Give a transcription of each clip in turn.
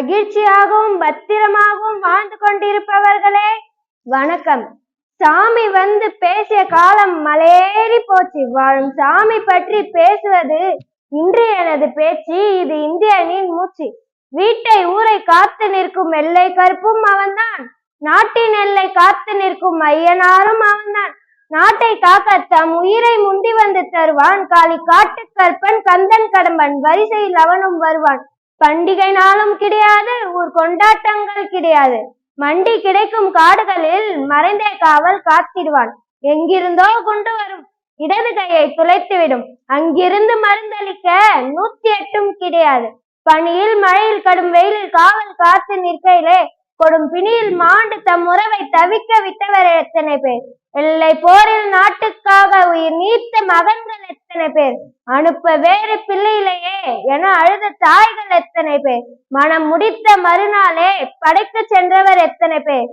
மகிழ்ச்சியாகவும் பத்திரமாகவும் வாழ்ந்து கொண்டிருப்பவர்களே வணக்கம். சாமி வந்து பேசிய காலம் மலையேறி போச்சு. வாழும் சாமி பற்றி பேசுவது இன்று எனது பேச்சு. இது இந்தியனின் மூச்சு. வீட்டை ஊரை காத்து நிற்கும் எல்லை கற்பும் அவன்தான். நாட்டின் எல்லை காத்து நிற்கும் ஐயனாரும் அவன்தான். நாட்டை காக்க தம் உயிரை முந்தி வந்து தருவான். காளி காட்டு கற்பன் கந்தன் கடம்பன் வரிசையில் அவனும் வருவான். பண்டிகை நாளும் கிடையாது, ஊர் கொண்டாட்டங்கள் கிடையாது. மண்டி கிடைக்கும் காடுகளில் மறைந்தே காவல் காத்திடுவான். எங்கிருந்தோ கொண்டு வரும் இடது கையை துளைத்துவிடும். அங்கிருந்து மருந்தளிக்க 108ம் கிடையாது. பனியில் மழையில் கடும் வெயிலில் காவல் காத்து நிற்கையிலே கொடும் பிணியில் மாண்டு தம் உறவை தவிக்க விட்டவர் எத்தனை பேர். எல்லை போரில் நாட்டுக்காக உயிர் நீத்த மகன்கள் எத்தனை பேர். அனுப்ப வேறு பிள்ளையிலேயே என அழுத தாய்கள் எத்தனை பேர். மனம் முடித்த மறுநாளே படைக்க சென்றவர் எத்தனை பேர்.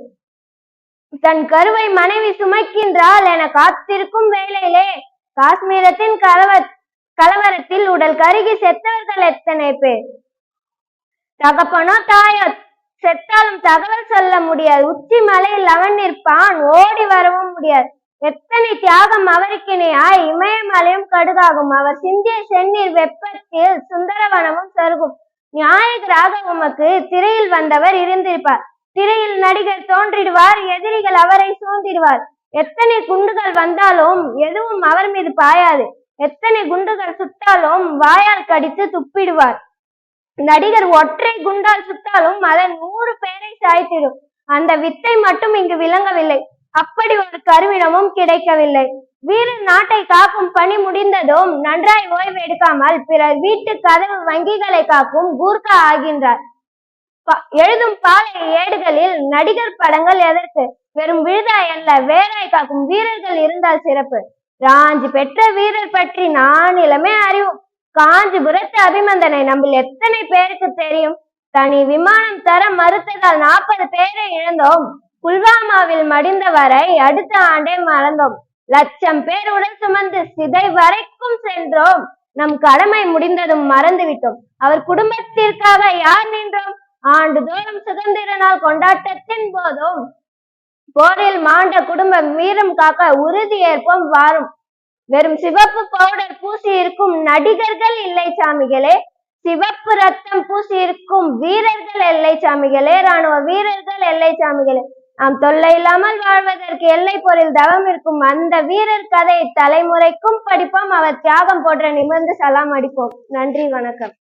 தன் கருவை மனைவி சுமைக்கின்றாள் என காத்திருக்கும் வேளையிலே காஷ்மீரத்தின் கலவரத்தில் உடல் கருகி செத்தவர்கள் எத்தனை பேர். தகப்பனோ தாயோ செத்தாலும் தகவல் சொல்ல முடியாது. உச்சி மலையில் அவன் நிற்பான், ஓடி வரவும் முடியாது. எத்தனை தியாகம் அவருக்கிணையாய் இமயமலையும் கடுகாகும். அவர் சிந்திய செந்நீர் வெப்பத்தில் சுந்தரவனமும் சருகும். நாயகராக உமக்கு திரையில் வந்தவர் இருந்திருப்பார். திரையில் நடிகர் தோன்றிடுவார், எதிரிகள் அவரை சூழ்ந்திடுவார். எத்தனை குண்டுகள் வந்தாலும் எதுவும் அவர் மீது பாயாது. எத்தனை குண்டுகள் சுட்டாலும் வாயால் கடித்து துப்பிடுவார். நடிகர் ஒற்றை குண்டால் சுட்டாலும் அதன் 100 பேரை சாய்த்திடும். அந்த வித்தை மட்டும் இங்கு விளங்கவில்லை. அப்படி ஒரு கருவிடமும் கிடைக்கவில்லை. வீரர் நாட்டை காக்கும் பணி முடிந்ததும் நன்றாய் ஓய்வு எடுக்காமல் பிறர் வீட்டு கதவு வங்கிகளை காக்கும் கூர்க்கா ஆகின்றார். எழுதும் பாலை ஏடுகளில் நடிகர் படங்கள் எதற்கு? வெறும் விழுதாய் அல்ல, வேறாய் காக்கும் வீரர்கள் இருந்தால் சிறப்பு. ராஞ்சி பெற்ற வீரர் பற்றி நானிலமே அறிவும். காஞ்சிபுரத்து அபிமந்தனை நம்மில் எத்தனை பேருக்கு தெரியும்? தனி விமானம் தர மறுத்ததால் 40 பேரை இழந்தோம். புல்வாமாவில் மடிந்தவரை அடுத்த ஆண்டே மறந்தோம். 1,00,000 பேர் உடல் சுமந்து சிதை வரைக்கும் சென்றோம். நம் கடமை முடிந்ததும் மறந்துவிட்டோம். அவர் குடும்பத்திற்காக யார் நின்றோம்? ஆண்டுதோறும் சுதந்திர நாள் கொண்டாட்டத்தின் போதும் போரில் மாண்ட குடும்பம் வீரம் காக்க உறுதி ஏற்போம் வாரும். வெறும் சிவப்பு பவுடர் பூசி இருக்கும் நடிகர்கள் இல்லை சாமிகளே. சிவப்பு ரத்தம் பூசி இருக்கும் வீரர்கள் எல்லை சாமிகளே. ராணுவ வீரர்கள் எல்லை சாமிகளே. நாம் தொல்லை இல்லாமல் வாழ்வதற்கு எல்லை போரில் தவம் இருக்கும். அந்த வீரர் கதை தலைமுறைக்கும் படிப்போம். அவர் தியாகம் போன்ற நிமிர்ந்து சலாம் அடிப்போம். நன்றி, வணக்கம்.